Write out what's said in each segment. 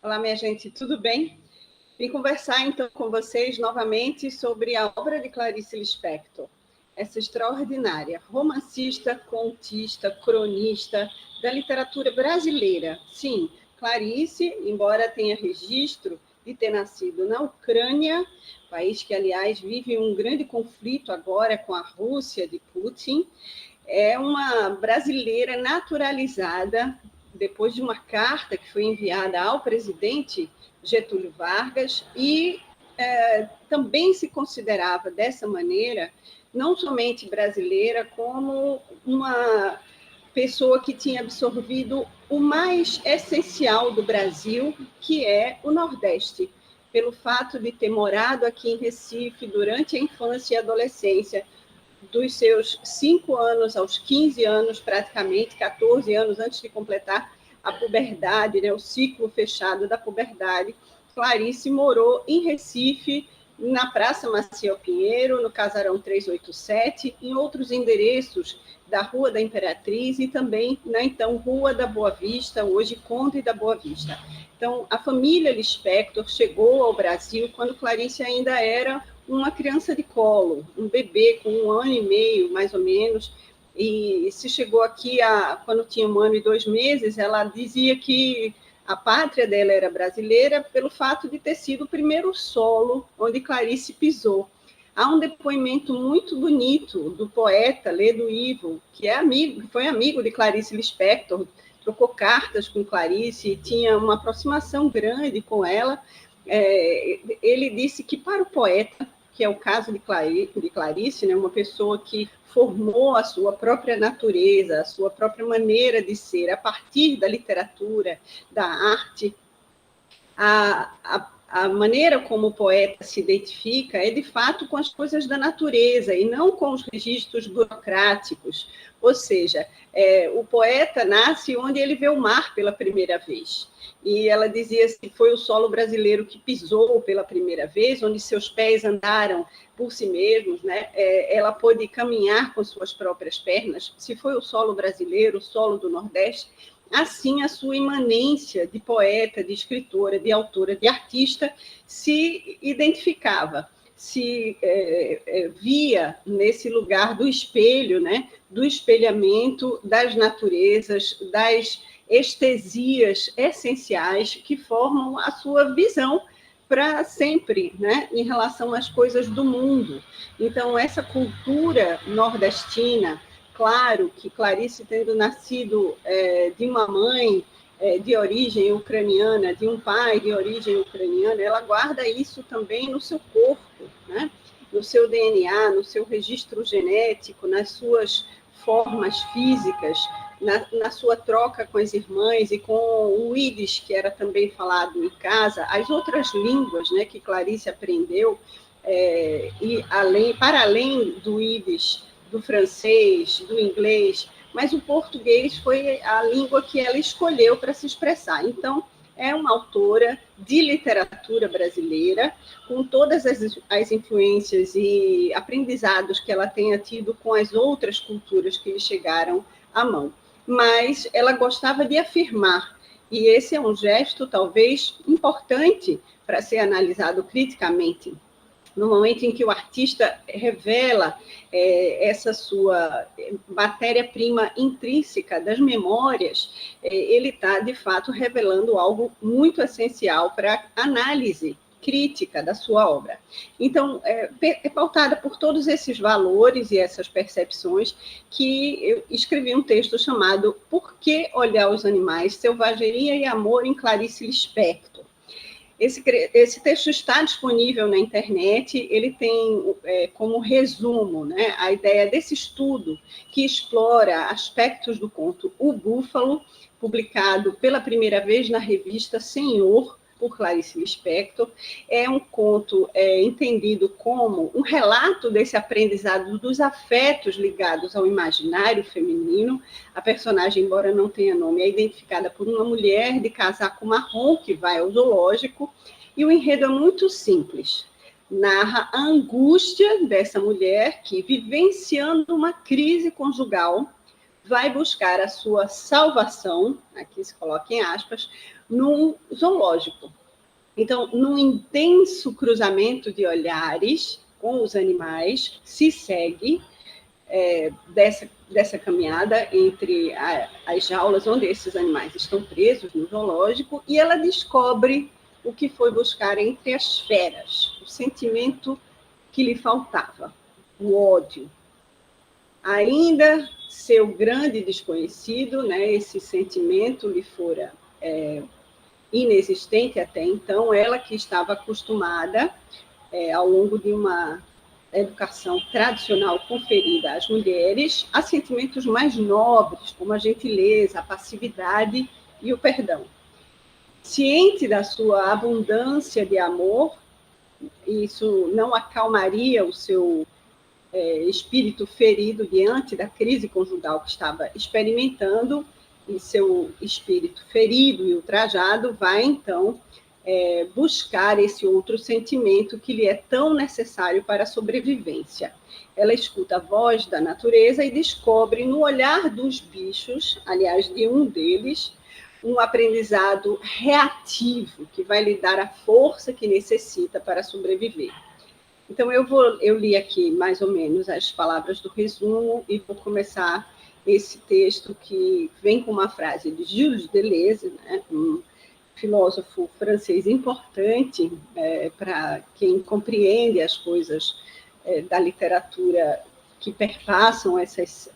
Olá, minha gente, tudo bem? Vim conversar, então, com vocês novamente sobre a obra de Clarice Lispector, essa extraordinária romancista, contista, cronista da literatura brasileira. Sim, Clarice, embora tenha registro de ter nascido na Ucrânia, país que, aliás, vive um grande conflito agora com a Rússia de Putin, é uma brasileira naturalizada depois de uma carta que foi enviada ao presidente Getúlio Vargas e também se considerava dessa maneira não somente brasileira, como uma pessoa que tinha absorvido o mais essencial do Brasil, que é o Nordeste, pelo fato de ter morado aqui em Recife durante a infância e adolescência, dos seus 5 anos aos 15 anos, praticamente, 14 anos antes de completar a puberdade, né, o ciclo fechado da puberdade, Clarice morou em Recife, na Praça Maciel Pinheiro, no Casarão 387, em outros endereços da Rua da Imperatriz e também na então Rua da Boa Vista, hoje Conde da Boa Vista. Então, a família Lispector chegou ao Brasil quando Clarice ainda era uma criança de colo, um bebê com 1 ano e meio, mais ou menos, e se chegou aqui quando tinha 1 ano e 2 meses, ela dizia que a pátria dela era brasileira pelo fato de ter sido o primeiro solo onde Clarice pisou. Há um depoimento muito bonito do poeta Ledo Ivo, que foi amigo de Clarice Lispector, trocou cartas com Clarice, tinha uma aproximação grande com ela. Ele disse que para o poeta, que é o caso de Clarice, né, uma pessoa que formou a sua própria natureza, a sua própria maneira de ser, a partir da literatura, da arte, a maneira como o poeta se identifica é, de fato, com as coisas da natureza e não com os registros burocráticos. Ou seja, o poeta nasce onde ele vê o mar pela primeira vez. E ela dizia que foi o solo brasileiro que pisou pela primeira vez, onde seus pés andaram por si mesmos, né? Ela pôde caminhar com suas próprias pernas. Se foi o solo brasileiro, o solo do Nordeste, assim a sua imanência de poeta, de escritora, de autora, de artista se identificava, se via nesse lugar do espelho, né? Do espelhamento das naturezas, das estesias essenciais que formam a sua visão para sempre, né, em relação às coisas do mundo. Então, essa cultura nordestina, claro que Clarice, tendo nascido de uma mãe de origem ucraniana, de um pai de origem ucraniana, ela guarda isso também no seu corpo, né, no seu DNA, no seu registro genético, nas suas formas físicas, na sua troca com as irmãs e com o Yiddish, que era também falado em casa, as outras línguas, né, que Clarice aprendeu, e para além do Yiddish, do francês, do inglês, mas o português foi a língua que ela escolheu para se expressar. Então, é uma autora de literatura brasileira, com todas as influências e aprendizados que ela tenha tido com as outras culturas que lhe chegaram à mão. Mas ela gostava de afirmar, e esse é um gesto talvez importante para ser analisado criticamente. No momento em que o artista revela essa sua matéria-prima intrínseca das memórias, ele está, de fato, revelando algo muito essencial para a análise crítica da sua obra. Então, é pautada por todos esses valores e essas percepções que eu escrevi um texto chamado Por que olhar os animais? Selvageria e amor em Clarice Lispector. Esse texto está disponível na internet, ele tem como resumo, né, a ideia desse estudo que explora aspectos do conto O Búfalo, publicado pela primeira vez na revista Senhor, por Clarice Lispector. É um conto entendido como um relato desse aprendizado dos afetos ligados ao imaginário feminino. A personagem, embora não tenha nome, é identificada por uma mulher de casaco marrom que vai ao zoológico, e o enredo é muito simples. Narra a angústia dessa mulher que, vivenciando uma crise conjugal, vai buscar a sua salvação, aqui se coloca em aspas, num zoológico. Então, num intenso cruzamento de olhares com os animais, se segue dessa caminhada entre as jaulas onde esses animais estão presos no zoológico, e ela descobre o que foi buscar entre as feras, o sentimento que lhe faltava, o ódio. Ainda seu grande desconhecido, né, esse sentimento lhe fora inexistente até então, ela que estava acostumada, ao longo de uma educação tradicional conferida às mulheres, a sentimentos mais nobres, como a gentileza, a passividade e o perdão. Ciente da sua abundância de amor, isso não acalmaria o seu espírito ferido diante da crise conjugal que estava experimentando, e seu espírito ferido e ultrajado vai, então, buscar esse outro sentimento que lhe é tão necessário para a sobrevivência. Ela escuta a voz da natureza e descobre no olhar dos bichos, aliás, de um deles, um aprendizado reativo que vai lhe dar a força que necessita para sobreviver. Então, eu li aqui mais ou menos as palavras do resumo e vou começar esse texto que vem com uma frase de Gilles Deleuze, né, um filósofo francês importante para quem compreende as coisas da literatura que perpassam essas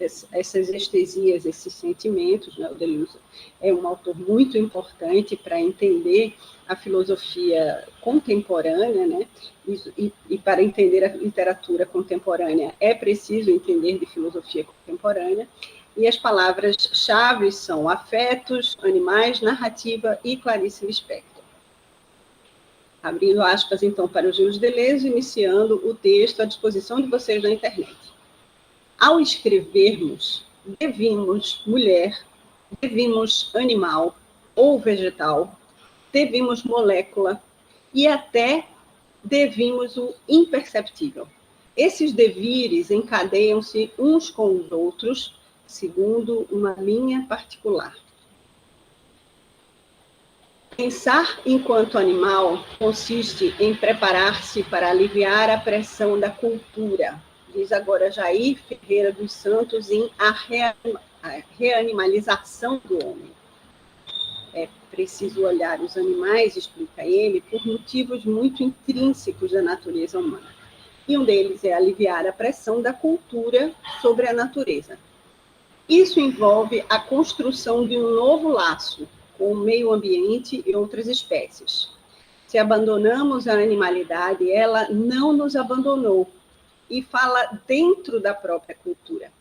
estesias, esses sentimentos, né? O Deleuze é um autor muito importante para entender a filosofia contemporânea, né? E para entender a literatura contemporânea é preciso entender de filosofia contemporânea. E as palavras-chave são afetos, animais, narrativa e Clarice Lispector. Abrindo aspas, então, para o Gilles Deleuze, iniciando o texto à disposição de vocês na internet. Ao escrevermos, devimos mulher, devimos animal ou vegetal, devimos molécula e até devimos o imperceptível. Esses devires encadeiam-se uns com os outros, segundo uma linha particular. Pensar enquanto animal consiste em preparar-se para aliviar a pressão da cultura, diz agora Jair Ferreira dos Santos em A Reanimalização do Homem. É preciso olhar os animais, explica ele, por motivos muito intrínsecos da natureza humana. E um deles é aliviar a pressão da cultura sobre a natureza. Isso envolve a construção de um novo laço com o meio ambiente e outras espécies. Se abandonamos a animalidade, ela não nos abandonou e fala dentro da própria cultura.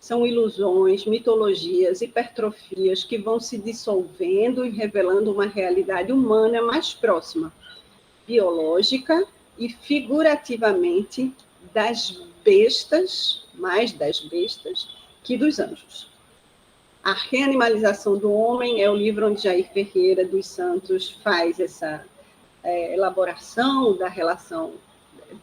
São ilusões, mitologias, hipertrofias que vão se dissolvendo e revelando uma realidade humana mais próxima, biológica e figurativamente das bestas, mais das bestas, que dos anjos. A Reanimalização do Homem é o livro onde Jair Ferreira dos Santos faz essa elaboração da relação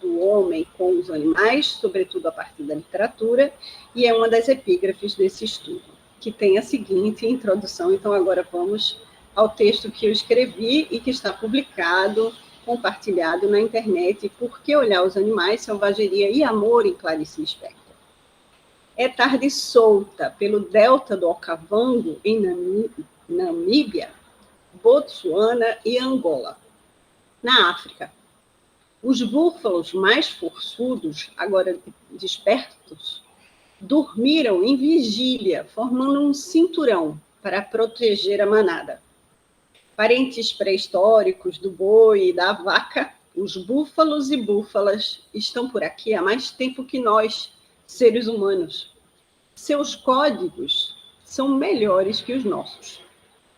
do homem com os animais, sobretudo a partir da literatura, e é uma das epígrafes desse estudo, que tem a seguinte introdução. Então, agora vamos ao texto que eu escrevi e que está publicado, compartilhado na internet, Por que olhar os animais, selvageria e amor, em Clarice Lispector. É tarde solta pelo delta do Okavango, em Namíbia, Botsuana e Angola. Na África, os búfalos mais forçudos, agora despertos, dormiram em vigília, formando um cinturão para proteger a manada. Parentes pré-históricos do boi e da vaca, os búfalos e búfalas estão por aqui há mais tempo que nós, seres humanos. Seus códigos são melhores que os nossos.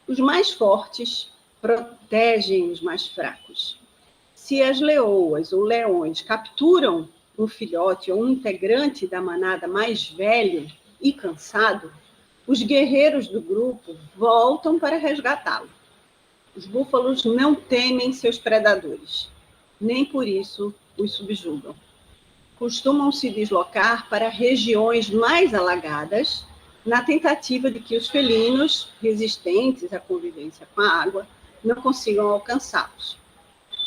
Os mais fortes protegem os mais fracos. Se as leoas ou leões capturam um filhote ou um integrante da manada mais velho e cansado, os guerreiros do grupo voltam para resgatá-lo. Os búfalos não temem seus predadores, nem por isso os subjugam. Costumam se deslocar para regiões mais alagadas, na tentativa de que os felinos, resistentes à convivência com a água, não consigam alcançá-los.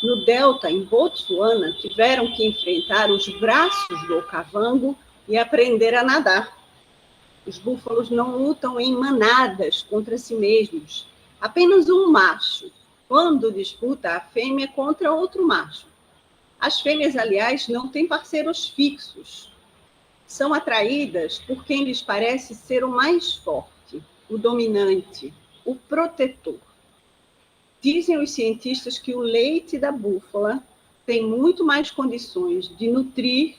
No delta, em Botsuana, tiveram que enfrentar os braços do Okavango e aprender a nadar. Os búfalos não lutam em manadas contra si mesmos. Apenas um macho, quando disputa a fêmea contra outro macho. As fêmeas, aliás, não têm parceiros fixos. São atraídas por quem lhes parece ser o mais forte, o dominante, o protetor. Dizem os cientistas que o leite da búfala tem muito mais condições de nutrir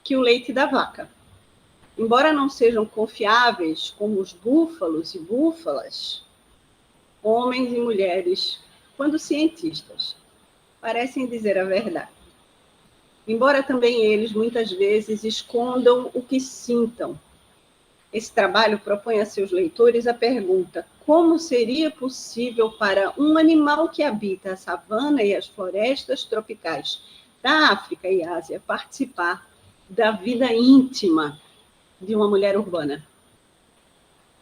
que o leite da vaca. Embora não sejam confiáveis como os búfalos e búfalas, homens e mulheres, quando cientistas, parecem dizer a verdade. Embora também eles, muitas vezes, escondam o que sintam. Esse trabalho propõe a seus leitores a pergunta: como seria possível para um animal que habita a savana e as florestas tropicais da África e Ásia participar da vida íntima de uma mulher urbana?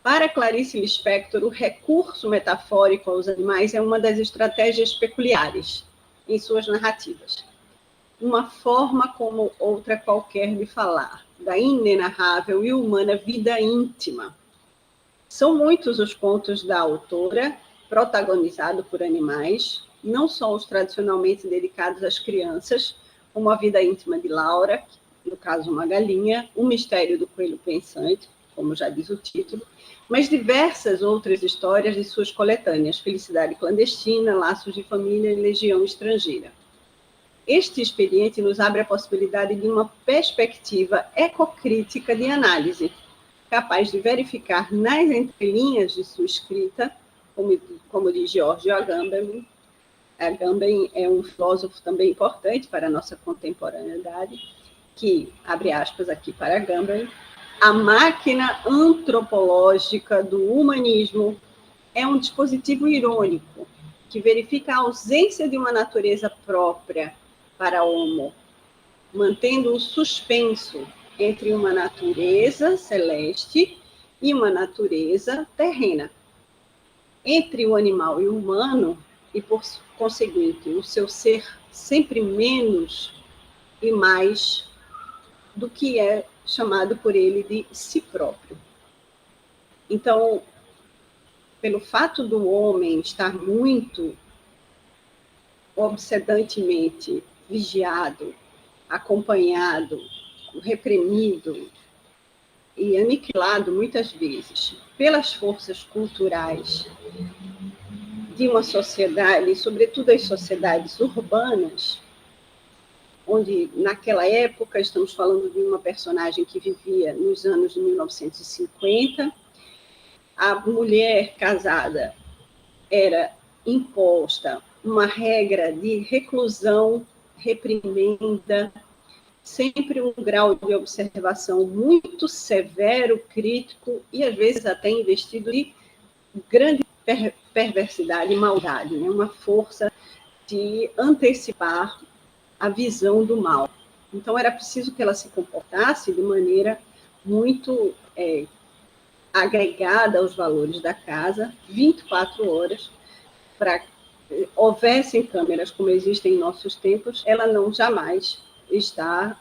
Para Clarice Lispector, o recurso metafórico aos animais é uma das estratégias peculiares em suas narrativas. Uma forma como outra qualquer de falar da inenarrável e humana vida íntima. São muitos os contos da autora, protagonizados por animais, não só os tradicionalmente dedicados às crianças, como A Vida Íntima de Laura, no caso uma galinha, O Mistério do Coelho Pensante, como já diz o título, mas diversas outras histórias de suas coletâneas, Felicidade Clandestina, Laços de Família e Legião Estrangeira. Este expediente nos abre a possibilidade de uma perspectiva ecocrítica de análise, capaz de verificar nas entrelinhas de sua escrita, como diz Giorgio Agamben. Agamben é um filósofo também importante para a nossa contemporaneidade, que, abre aspas aqui para Agamben, a máquina antropológica do humanismo é um dispositivo irônico que verifica a ausência de uma natureza própria para o Homo, mantendo o suspenso entre uma natureza celeste e uma natureza terrena. Entre o animal e o humano, e por conseguinte, o seu ser sempre menos e mais do que é chamado por ele de si próprio. Então, pelo fato do homem estar muito obsedantemente vigiado, acompanhado, reprimido e aniquilado muitas vezes pelas forças culturais de uma sociedade, sobretudo as sociedades urbanas, onde naquela época, estamos falando de uma personagem que vivia nos anos de 1950, a mulher casada era imposta uma regra de reclusão, reprimenda, sempre um grau de observação muito severo, crítico e, às vezes, até investido de grande perversidade e maldade, né? Uma força de antecipar a visão do mal. Então, era preciso que ela se comportasse de maneira muito agregada aos valores da casa, 24 horas, para houvessem câmeras como existem em nossos tempos, ela não jamais está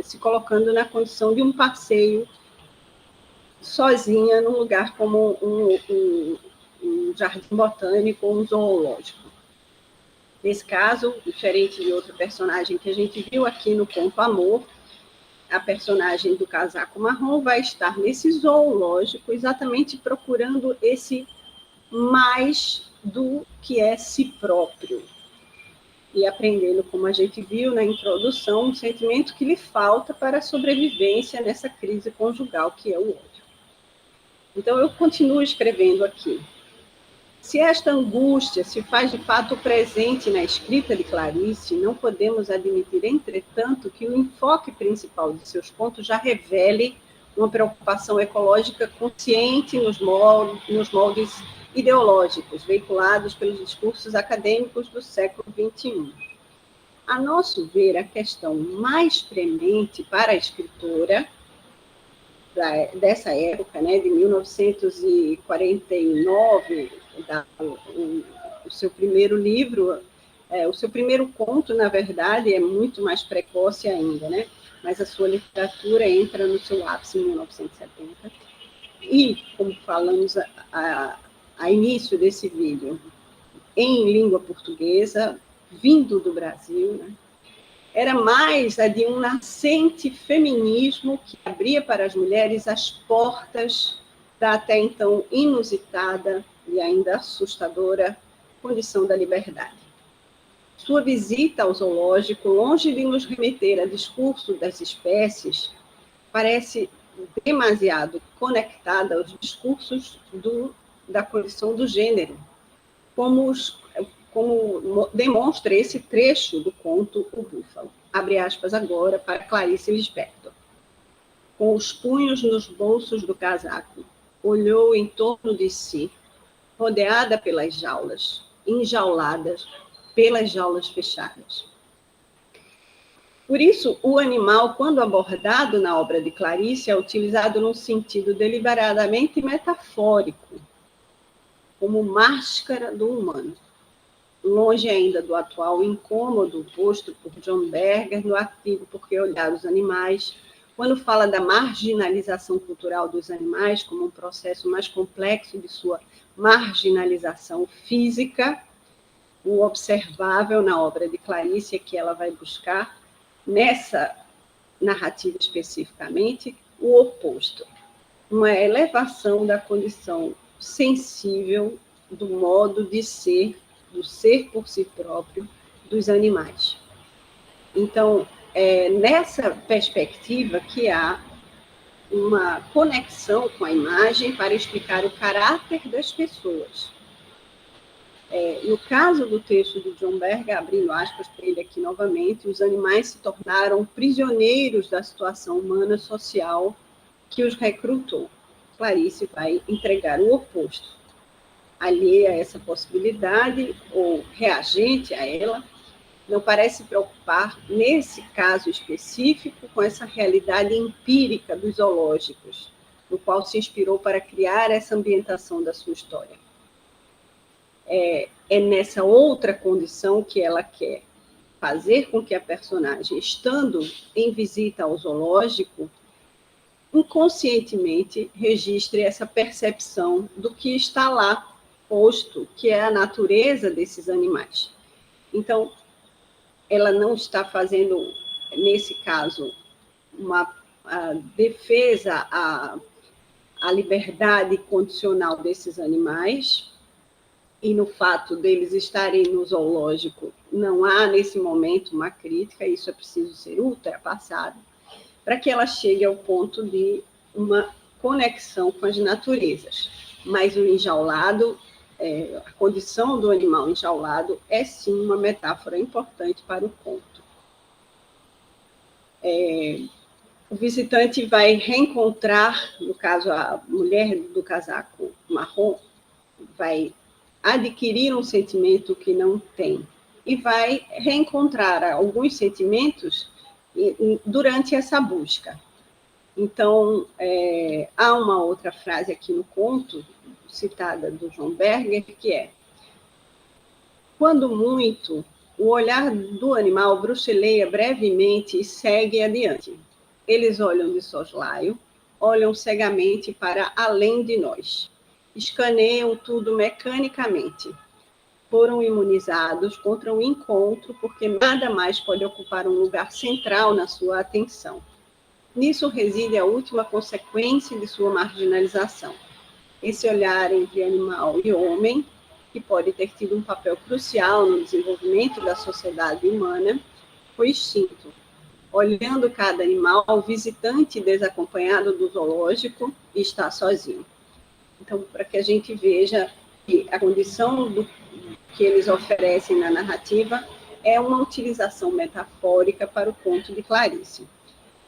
se colocando na condição de um passeio sozinha num lugar como um jardim botânico ou um zoológico. Nesse caso, diferente de outro personagem que a gente viu aqui no Conto Amor, a personagem do casaco marrom vai estar nesse zoológico exatamente procurando esse mais do que é si próprio. E aprendendo, como a gente viu na introdução, um sentimento que lhe falta para a sobrevivência nessa crise conjugal, que é o ódio. Então, eu continuo escrevendo aqui. Se esta angústia se faz de fato presente na escrita de Clarice, não podemos admitir, entretanto, que o enfoque principal de seus contos já revele uma preocupação ecológica consciente nos moldes ideológicos veiculados pelos discursos acadêmicos do século XXI. A nosso ver, a questão mais premente para a escritora dessa época, né, de 1949, o seu primeiro livro, o seu primeiro conto, na verdade, é muito mais precoce ainda, né? Mas a sua literatura entra no seu ápice em 1970. E, como falamos a início desse vídeo, em língua portuguesa, vindo do Brasil, né? Era mais a de um nascente feminismo que abria para as mulheres as portas da até então inusitada e ainda assustadora condição da liberdade. Sua visita ao zoológico, longe de nos remeter a discurso das espécies, parece demasiado conectada aos discursos da condição do gênero, como demonstra esse trecho do conto O Búfalo. Abre aspas agora para Clarice Lispector. Com os punhos nos bolsos do casaco, olhou em torno de si, rodeada pelas jaulas, enjauladas pelas jaulas fechadas. Por isso, o animal, quando abordado na obra de Clarice, é utilizado num sentido deliberadamente metafórico, como máscara do humano. Longe ainda do atual incômodo posto por John Berger no artigo Por que Olhar os Animais, quando fala da marginalização cultural dos animais como um processo mais complexo de sua marginalização física, o observável na obra de Clarice é que ela vai buscar, nessa narrativa especificamente, o oposto, uma elevação da condição sensível do modo de ser, do ser por si próprio, dos animais. Então, é nessa perspectiva que há uma conexão com a imagem para explicar o caráter das pessoas. No caso do texto do John Berger, abrindo aspas para ele aqui novamente, os animais se tornaram prisioneiros da situação humana social que os recrutou. Clarice vai entregar o oposto. Alheia a essa possibilidade, ou reagente a ela, não parece se preocupar, nesse caso específico, com essa realidade empírica dos zoológicos, no qual se inspirou para criar essa ambientação da sua história. É nessa outra condição que ela quer fazer com que a personagem, estando em visita ao zoológico, inconscientemente registre essa percepção do que está lá posto, que é a natureza desses animais. Então, ela não está fazendo, nesse caso, uma defesa à liberdade condicional desses animais, e no fato deles estarem no zoológico, não há, nesse momento, uma crítica, isso é preciso ser ultrapassado, para que ela chegue ao ponto de uma conexão com as naturezas. Mas o enjaulado, a condição do animal enjaulado é, sim, uma metáfora importante para o conto. O visitante vai reencontrar, no caso, a mulher do casaco marrom, vai adquirir um sentimento que não tem e vai reencontrar alguns sentimentos durante essa busca. Então, há uma outra frase aqui no conto, citada do John Berger, que é: quando muito, o olhar do animal bruxeleia brevemente e segue adiante. Eles olham de soslaio, olham cegamente para além de nós. Escaneiam tudo mecanicamente. Foram imunizados contra o encontro, porque nada mais pode ocupar um lugar central na sua atenção. Nisso reside a última consequência de sua marginalização. Esse olhar entre animal e homem, que pode ter tido um papel crucial no desenvolvimento da sociedade humana, foi extinto. Olhando cada animal, o visitante desacompanhado do zoológico está sozinho. Então, para que a gente veja que a condição que eles oferecem na narrativa é uma utilização metafórica para o conto de Clarice.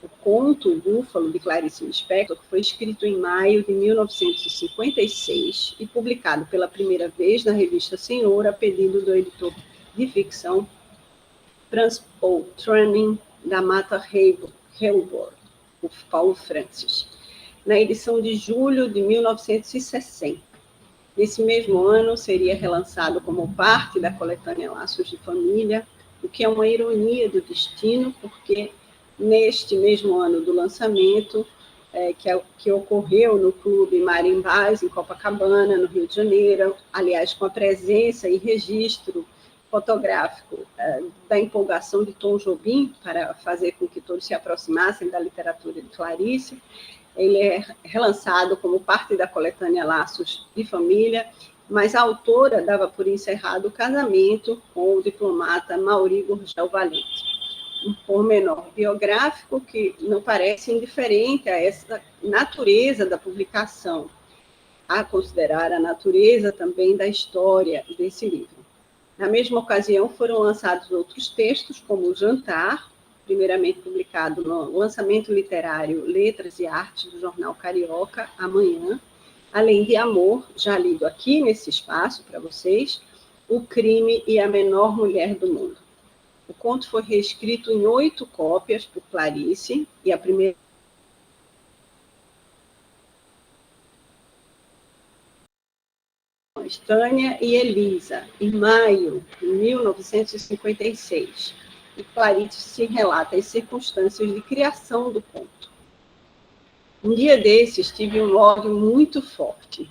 O conto O Búfalo, de Clarice Lispector, foi escrito em maio de 1956 e publicado pela primeira vez na revista Senhor, a pedido do editor de ficção Franz Paul Tranning, da Mata Heilbron, o Paulo Francis. na edição de julho de 1960. Nesse mesmo ano, seria relançado como parte da coletânea Laços de Família, o que é uma ironia do destino, porque neste mesmo ano do lançamento, que ocorreu no Clube Marimbás, em Copacabana, no Rio de Janeiro, aliás, com a presença e registro fotográfico da empolgação de Tom Jobim, para fazer com que todos se aproximassem da literatura de Clarice. Ele é relançado como parte da coletânea Laços de Família, mas a autora dava por encerrado o casamento com o diplomata Maury Gurgel Valente. Um pormenor biográfico que não parece indiferente a essa natureza da publicação, a considerar a natureza também da história desse livro. Na mesma ocasião, foram lançados outros textos, como O Jantar, primeiramente publicado no lançamento literário Letras e Artes do jornal Carioca, Amanhã, além de Amor, já lido aqui nesse espaço para vocês, O Crime e a Menor Mulher do Mundo. O conto foi reescrito em 8 cópias por Clarice, e a primeira Tânia e Elisa, em maio de 1956. E Clarice se relata as circunstâncias de criação do conto. Um dia desses, tive um ódio muito forte,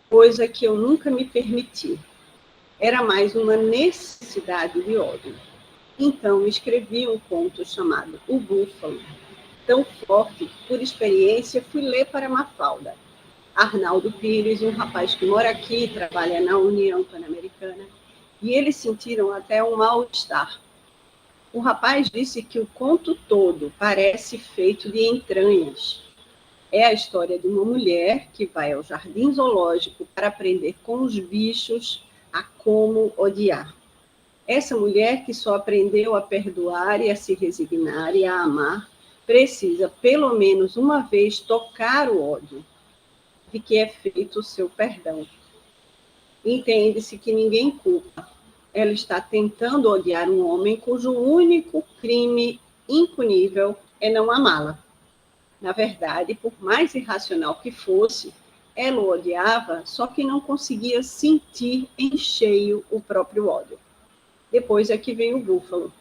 coisa que eu nunca me permiti. Era mais uma necessidade de ódio. Então, escrevi um conto chamado O Búfalo, tão forte que, por experiência, fui ler para Mafalda. Arnaldo Pires, um rapaz que mora aqui, trabalha na União Pan-Americana, e eles sentiram até um mal-estar. O rapaz disse que o conto todo parece feito de entranhas. É a história de uma mulher que vai ao jardim zoológico para aprender com os bichos a como odiar. Essa mulher que só aprendeu a perdoar e a se resignar e a amar, precisa pelo menos uma vez tocar o ódio de que é feito o seu perdão. Entende-se que ninguém culpa. Ela está tentando odiar um homem cujo único crime impunível é não amá-la. Na verdade, por mais irracional que fosse, ela o odiava, só que não conseguia sentir em cheio o próprio ódio. Depois é que vem o búfalo.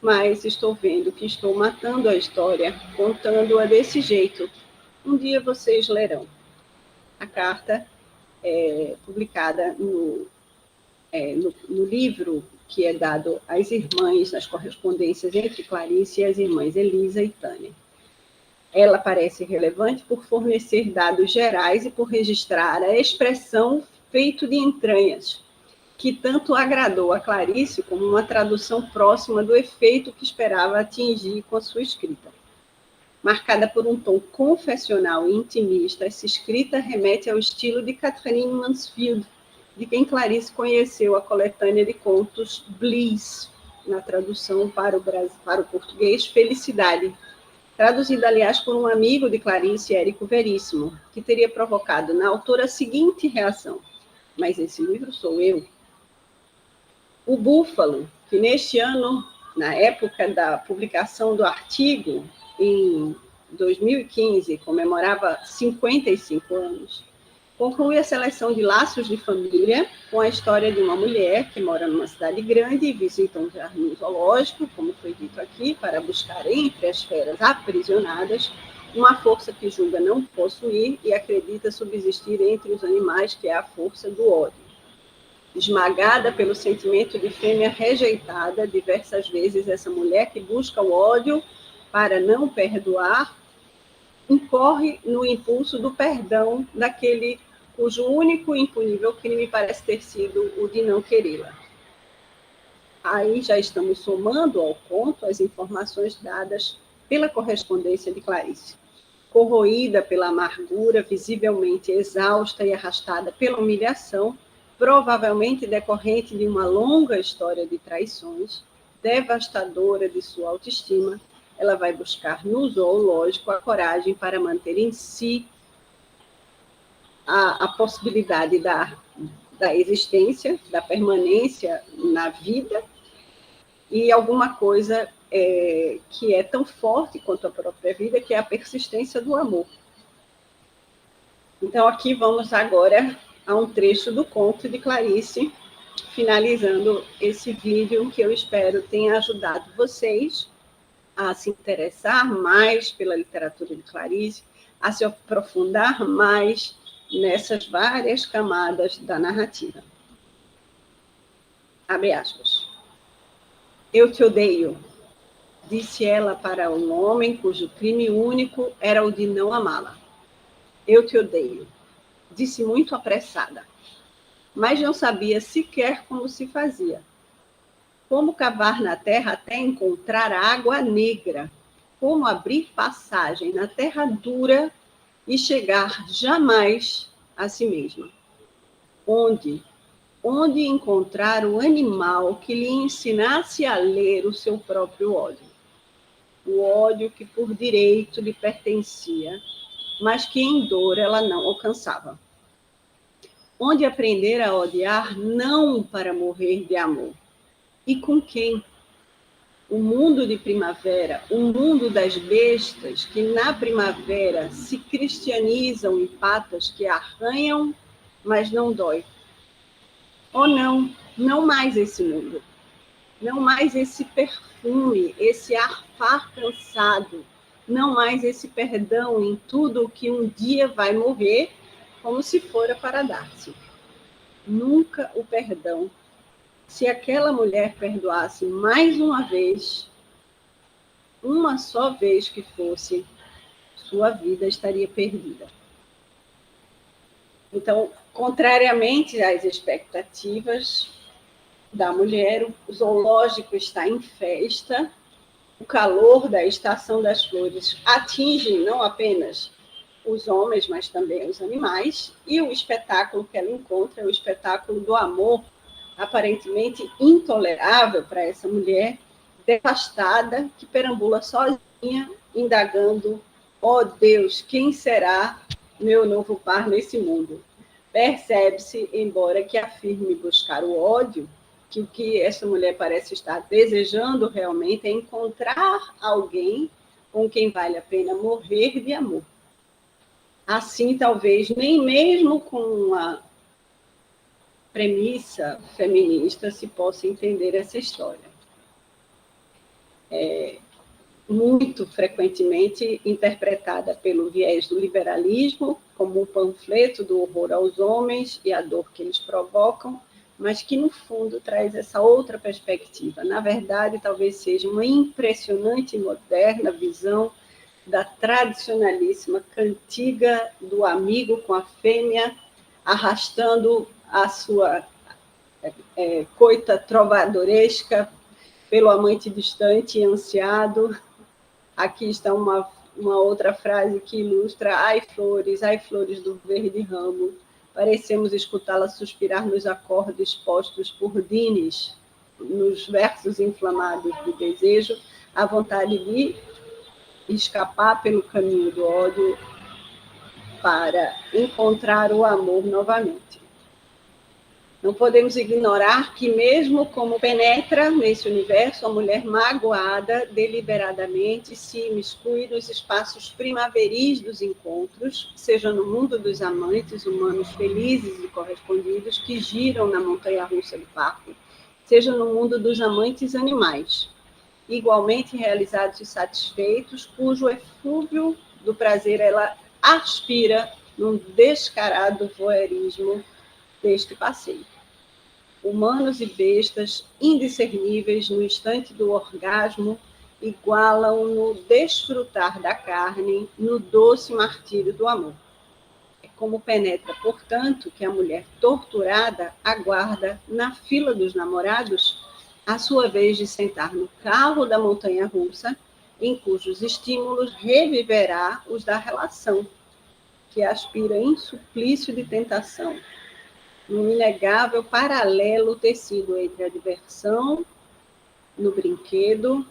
Mas estou vendo que estou matando a história, contando-a desse jeito. Um dia vocês lerão. A carta é publicada no livro que é dado às irmãs, nas correspondências entre Clarice e as irmãs Elisa e Tânia. Ela parece relevante por fornecer dados gerais e por registrar a expressão feito de entranhas, que tanto agradou a Clarice como uma tradução próxima do efeito que esperava atingir com a sua escrita. Marcada por um tom confessional e intimista, essa escrita remete ao estilo de Catherine Mansfield, de quem Clarice conheceu a coletânea de contos Bliss, na tradução para o português, Felicidade, traduzida, aliás, por um amigo de Clarice, Érico Veríssimo, que teria provocado na autora a seguinte reação: mas esse livro sou eu. O Búfalo, que neste ano, na época da publicação do artigo, em 2015, comemorava 55 anos, conclui a seleção de Laços de Família com a história de uma mulher que mora numa cidade grande e visita um jardim zoológico, como foi dito aqui, para buscar entre as feras aprisionadas uma força que julga não possuir e acredita subsistir entre os animais, que é a força do ódio. Esmagada pelo sentimento de fêmea rejeitada, diversas vezes essa mulher que busca o ódio para não perdoar, incorre no impulso do perdão daquele cujo único e impunível crime parece ter sido o de não querê-la. Aí já estamos somando ao conto as informações dadas pela correspondência de Clarice. Corroída pela amargura, visivelmente exausta e arrastada pela humilhação, provavelmente decorrente de uma longa história de traições, devastadora de sua autoestima, ela vai buscar no zoológico a coragem para manter em si a possibilidade da existência, da permanência na vida, e alguma coisa que é tão forte quanto a própria vida, que é a persistência do amor. Então, aqui vamos agora a um trecho do conto de Clarice, finalizando esse vídeo que eu espero tenha ajudado vocês a se interessar mais pela literatura de Clarice, a se aprofundar mais nessas várias camadas da narrativa. Abre aspas. Eu te odeio, disse ela para um homem cujo crime único era o de não amá-la. Eu te odeio, disse muito apressada, mas não sabia sequer como se fazia. Como cavar na terra até encontrar água negra, como abrir passagem na terra dura e chegar jamais a si mesma. Onde encontrar o animal que lhe ensinasse a ler o seu próprio ódio. O ódio que por direito lhe pertencia, mas que em dor ela não alcançava. Onde aprender a odiar não para morrer de amor. E com quem? O mundo de primavera, o mundo das bestas que na primavera se cristianizam em patas que arranham, mas não dói. Oh, não mais esse mundo. Não mais esse perfume, esse arfar cansado. Não mais esse perdão em tudo o que um dia vai morrer, como se fora para dar-se. Nunca o perdão. Se aquela mulher perdoasse mais uma vez, uma só vez que fosse, sua vida estaria perdida. Então, contrariamente às expectativas da mulher, o zoológico está em festa, o calor da estação das flores atinge não apenas os homens, mas também os animais, e o espetáculo que ela encontra é o espetáculo do amor, aparentemente intolerável para essa mulher, devastada, que perambula sozinha, indagando, ó Deus, quem será meu novo par nesse mundo? Percebe-se, embora que afirme buscar o ódio, que o que essa mulher parece estar desejando realmente é encontrar alguém com quem vale a pena morrer de amor. Assim, talvez, nem mesmo com uma premissa feminista se possa entender essa história. Muito frequentemente interpretada pelo viés do liberalismo, como um panfleto do horror aos homens e a dor que eles provocam, mas que, no fundo, traz essa outra perspectiva. Na verdade, talvez seja uma impressionante e moderna visão da tradicionalíssima cantiga do amigo com a fêmea, arrastando a sua coita trovadoresca pelo amante distante e ansiado. Aqui está uma outra frase que ilustra: ai flores do verde ramo, parecemos escutá-la suspirar nos acordes postos por Dines, nos versos inflamados do desejo, a vontade de escapar pelo caminho do ódio para encontrar o amor novamente. Não podemos ignorar que, mesmo como penetra nesse universo, a mulher magoada deliberadamente se imiscui nos espaços primaveris dos encontros, seja no mundo dos amantes humanos felizes e correspondidos que giram na montanha-russa do parque, seja no mundo dos amantes animais, igualmente realizados e satisfeitos, cujo eflúvio do prazer ela aspira num descarado voyeurismo deste passeio. Humanos e bestas, indiscerníveis no instante do orgasmo, igualam no desfrutar da carne, no doce martírio do amor. É como penetra, portanto, que a mulher torturada aguarda, na fila dos namorados, a sua vez de sentar no carro da montanha-russa, em cujos estímulos reviverá os da relação, que aspira em suplício de tentação, um inegável paralelo tecido entre a diversão no brinquedo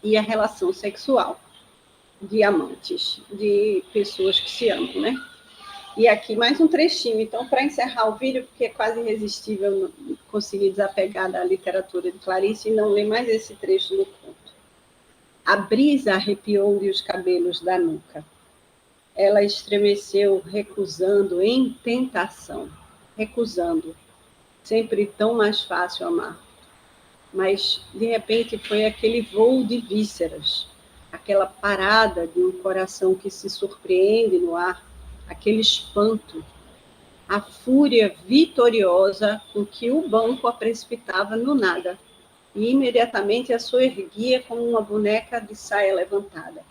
e a relação sexual de amantes, de pessoas que se amam, né? E aqui mais um trechinho, então, para encerrar o vídeo, porque é quase irresistível conseguir desapegar da literatura de Clarice e não ler mais esse trecho no conto. A brisa arrepiou-lhe os cabelos da nuca. ela estremeceu, recusando, em tentação, recusando. Sempre tão mais fácil amar. Mas, de repente, foi aquele voo de vísceras, aquela parada de um coração que se surpreende no ar, aquele espanto, a fúria vitoriosa com que o banco a precipitava no nada, e imediatamente a soerguia como uma boneca de saia levantada.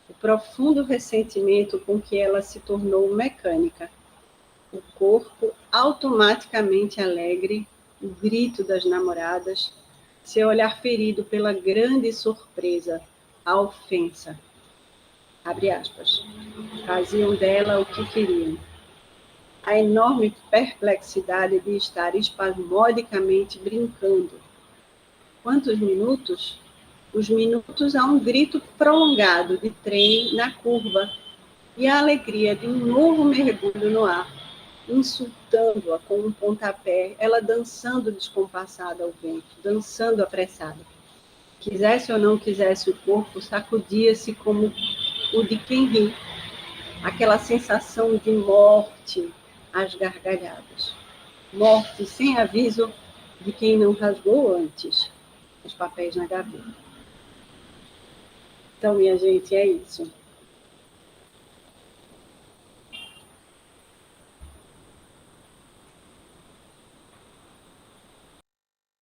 O profundo ressentimento com que ela se tornou mecânica, o corpo automaticamente alegre, o grito das namoradas, seu olhar ferido pela grande surpresa, a ofensa. Abre aspas. Faziam dela o que queriam. A enorme perplexidade de estar espasmodicamente brincando. Quantos minutos? Os minutos a um grito prolongado de trem na curva e a alegria de um novo mergulho no ar, insultando-a com um pontapé, ela dançando descompassada ao vento, dançando apressada. Quisesse ou não quisesse, o corpo sacudia-se como o de quem ri, aquela sensação de morte às gargalhadas. Morte sem aviso de quem não rasgou antes os papéis na gaveta. Então, minha gente, é isso.